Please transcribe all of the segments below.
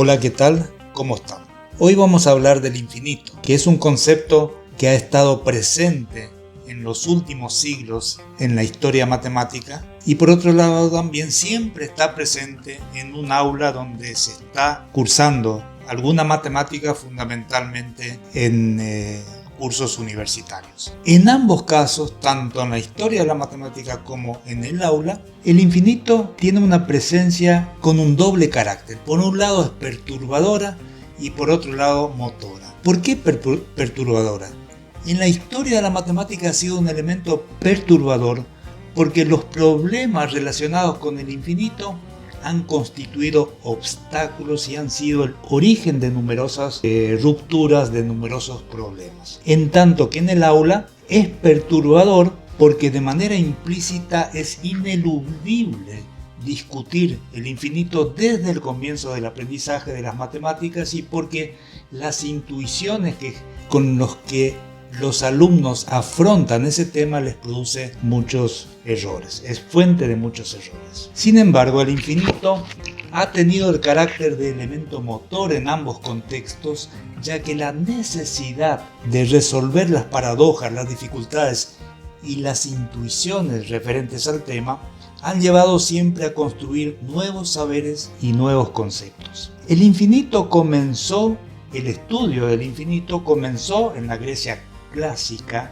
Hola, ¿qué tal? ¿Cómo están? Hoy vamos a hablar del infinito, que es un concepto que ha estado presente en los últimos siglos en la historia matemática y por otro lado también siempre está presente en un aula donde se está cursando alguna matemática, fundamentalmente en cursos universitarios. En ambos casos, tanto en la historia de la matemática como en el aula, el infinito tiene una presencia con un doble carácter. Por un lado es perturbadora y por otro lado motora. ¿Por qué perturbadora? En la historia de la matemática ha sido un elemento perturbador porque los problemas relacionados con el infinito han constituido obstáculos y han sido el origen de numerosas rupturas, de numerosos problemas. En tanto que en el aula es perturbador porque de manera implícita es ineludible discutir el infinito desde el comienzo del aprendizaje de las matemáticas y porque las intuiciones con los que los alumnos afrontan ese tema les produce muchos errores, es fuente de muchos errores. Sin embargo, el infinito ha tenido el carácter de elemento motor en ambos contextos, ya que la necesidad de resolver las paradojas, las dificultades y las intuiciones referentes al tema han llevado siempre a construir nuevos saberes y nuevos conceptos. El estudio del infinito comenzó en la Grecia clásica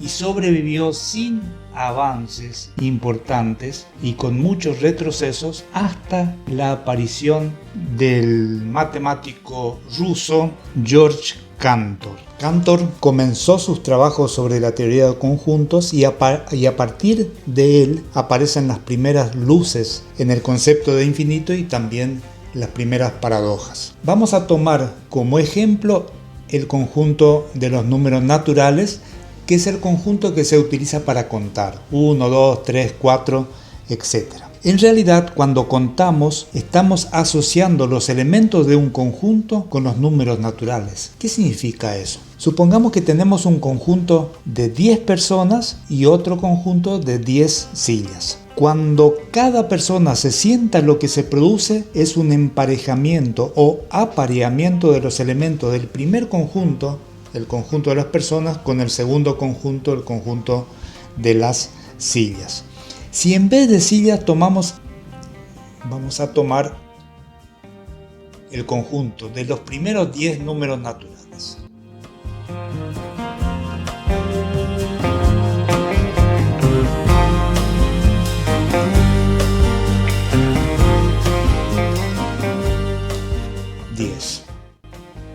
y sobrevivió sin avances importantes y con muchos retrocesos hasta la aparición del matemático ruso George Cantor. Cantor comenzó sus trabajos sobre la teoría de conjuntos y a partir de él aparecen las primeras luces en el concepto de infinito y también las primeras paradojas. Vamos a tomar como ejemplo el conjunto de los números naturales, que es el conjunto que se utiliza para contar 1, 2, 3, 4, etc. En realidad, cuando contamos, estamos asociando los elementos de un conjunto con los números naturales. ¿Qué significa eso? Supongamos que tenemos un conjunto de 10 personas y otro conjunto de 10 sillas. Cuando cada persona se sienta, lo que se produce es un emparejamiento o apareamiento de los elementos del primer conjunto, el conjunto de las personas, con el segundo conjunto, el conjunto de las sillas. Si en vez de sillas vamos a tomar el conjunto de los primeros 10 números naturales.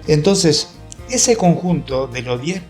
Entonces, ese conjunto de los 10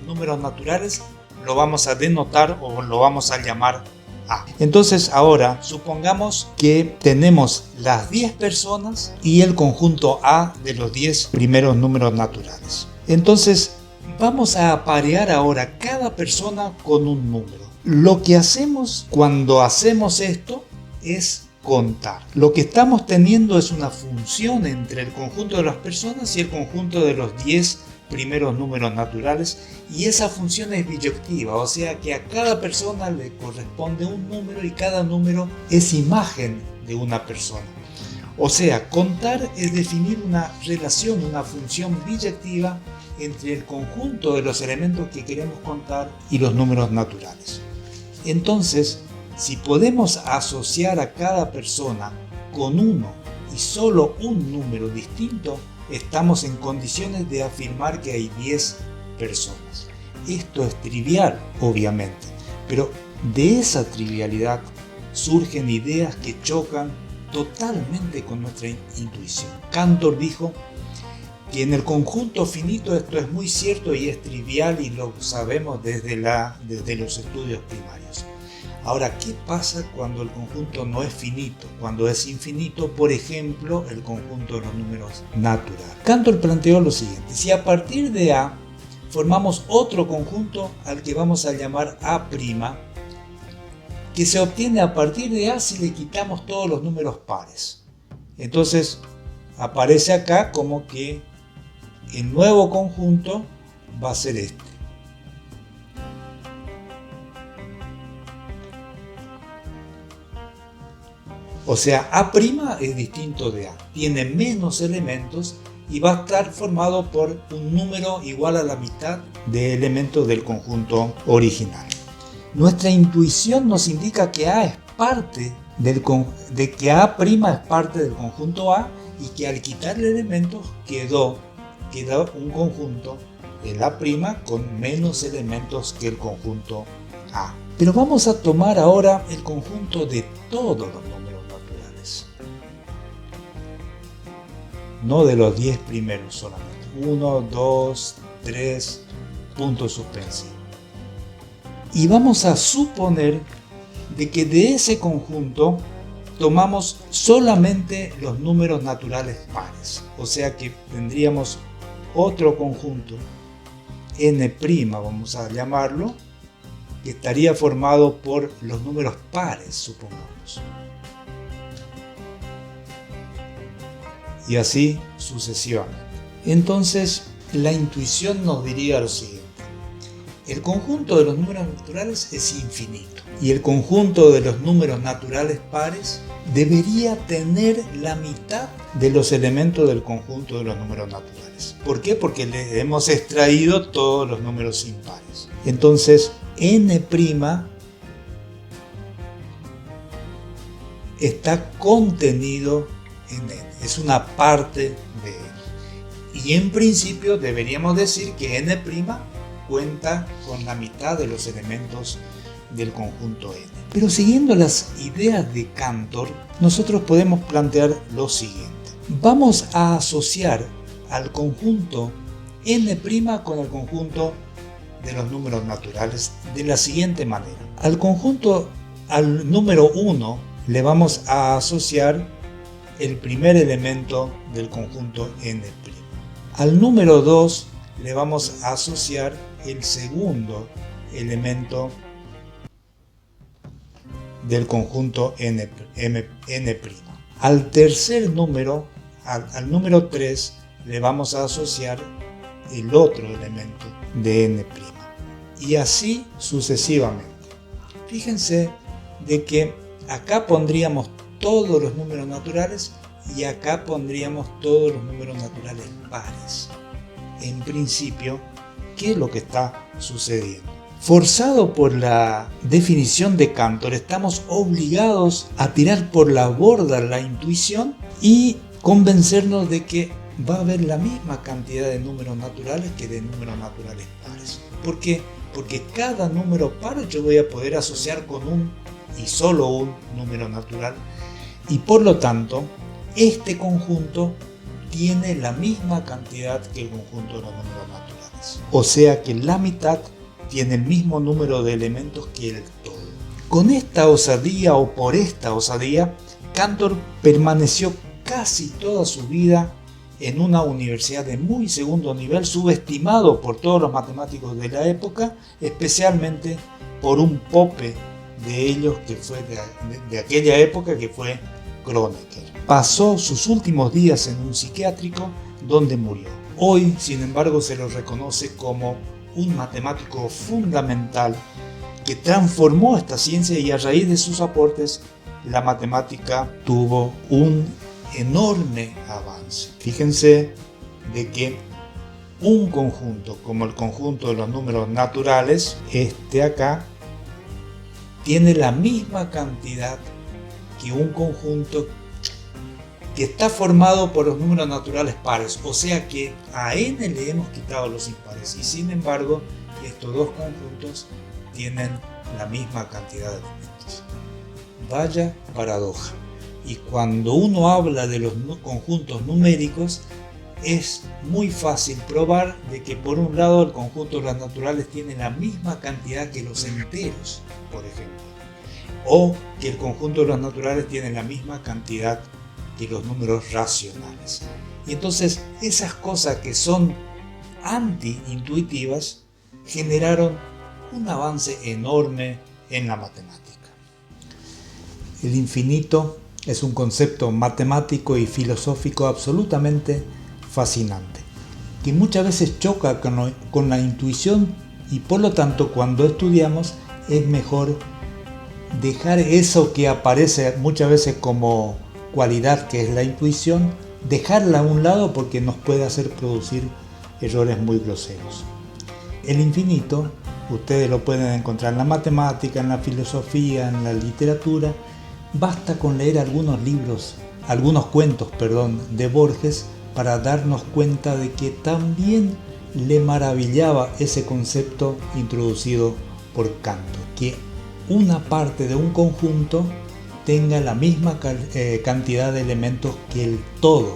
números naturales lo vamos a denotar o lo vamos a llamar A. Entonces, ahora supongamos que tenemos las 10 personas y el conjunto A de los 10 primeros números naturales. Entonces, vamos a aparear ahora cada persona con un número. Lo que hacemos cuando hacemos esto es contar. Lo que estamos teniendo es una función entre el conjunto de las personas y el conjunto de los 10 primeros números naturales, y esa función es biyectiva, o sea que a cada persona le corresponde un número y cada número es imagen de una persona. O sea, contar es definir una relación, una función biyectiva entre el conjunto de los elementos que queremos contar y los números naturales. Entonces, si podemos asociar a cada persona con uno y solo un número distinto, estamos en condiciones de afirmar que hay 10 personas. Esto es trivial, obviamente, pero de esa trivialidad surgen ideas que chocan totalmente con nuestra intuición. Cantor dijo que en el conjunto finito esto es muy cierto y es trivial y lo sabemos desde los estudios primarios. Ahora, ¿qué pasa cuando el conjunto no es finito? Cuando es infinito, por ejemplo, el conjunto de los números naturales. Cantor planteó lo siguiente: si a partir de A formamos otro conjunto al que vamos a llamar A', que se obtiene a partir de A si le quitamos todos los números pares. Entonces, aparece acá como que el nuevo conjunto va a ser este. O sea, A' es distinto de A, tiene menos elementos y va a estar formado por un número igual a la mitad de elementos del conjunto original. Nuestra intuición nos indica que A es parte de que A' es parte del conjunto A y que al quitarle elementos quedó un conjunto, el A' con menos elementos que el conjunto A. Pero vamos a tomar ahora el conjunto de todos los números naturales. No de los 10 primeros solamente. 1, 2, 3, puntos suspensivos. Y vamos a suponer de que de ese conjunto tomamos solamente los números naturales pares. O sea que tendríamos otro conjunto, n', vamos a llamarlo, que estaría formado por los números pares, supongamos. Y así sucesivamente. Entonces, la intuición nos diría lo siguiente. El conjunto de los números naturales es infinito. Y el conjunto de los números naturales pares debería tener la mitad de los elementos del conjunto de los números naturales. ¿Por qué? Porque le hemos extraído todos los números impares. Entonces, n' está contenido en n, es una parte de n. Y en principio deberíamos decir que n' cuenta con la mitad de los elementos del conjunto n. Pero siguiendo las ideas de Cantor, nosotros podemos plantear lo siguiente. Vamos a asociar al conjunto n' con el conjunto de los números naturales de la siguiente manera. Al número 1 le vamos a asociar el primer elemento del conjunto n'. Al número 2 le vamos a asociar el segundo elemento del conjunto n'. Al tercer número, al número 3, le vamos a asociar el otro elemento de n'. Y así sucesivamente. Fíjense de que acá pondríamos todos los números naturales y acá pondríamos todos los números naturales pares. En principio, ¿qué es lo que está sucediendo? Forzado por la definición de Cantor, estamos obligados a tirar por la borda la intuición y convencernos de que va a haber la misma cantidad de números naturales que de números naturales pares. ¿Por qué? Porque cada número par yo voy a poder asociar con un y solo un número natural y por lo tanto este conjunto tiene la misma cantidad que el conjunto de los números naturales. O sea que la mitad tiene el mismo número de elementos que el todo. Con esta osadía o por esta osadía, Cantor permaneció casi toda su vida en una universidad de muy segundo nivel, subestimado por todos los matemáticos de la época, especialmente por un pope de ellos que fue de aquella época, que fue Kronecker. Pasó sus últimos días en un psiquiátrico donde murió. Hoy, sin embargo, se lo reconoce como un matemático fundamental que transformó esta ciencia y a raíz de sus aportes la matemática tuvo un enorme avance. Fíjense de que un conjunto como el conjunto de los números naturales, este acá, tiene la misma cantidad que un conjunto que está formado por los números naturales pares, o sea que a n le hemos quitado los impares y sin embargo estos dos conjuntos tienen la misma cantidad de elementos. Vaya paradoja. Y cuando uno habla de los conjuntos numéricos es muy fácil probar de que por un lado el conjunto de los naturales tiene la misma cantidad que los enteros, por ejemplo, o que el conjunto de los naturales tiene la misma cantidad que los números racionales. Y entonces esas cosas que son anti-intuitivas generaron un avance enorme en la matemática. El infinito es un concepto matemático y filosófico absolutamente fascinante, que muchas veces choca con la intuición y por lo tanto cuando estudiamos es mejor dejar eso que aparece muchas veces como cualidad, que es la intuición, dejarla a un lado porque nos puede hacer producir errores muy groseros. El infinito ustedes lo pueden encontrar en la matemática, en la filosofía, en la literatura. Basta con leer algunos cuentos de Borges para darnos cuenta de que también le maravillaba ese concepto introducido por Kant, que una parte de un conjunto tenga la misma cantidad de elementos que el todo,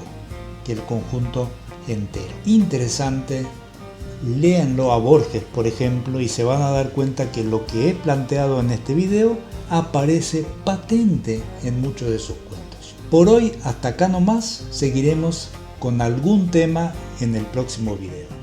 que el conjunto entero. Interesante. Léanlo a Borges, por ejemplo, y se van a dar cuenta que lo que he planteado en este video aparece patente en muchos de sus cuentos. Por hoy, hasta acá nomás, seguiremos con algún tema en el próximo video.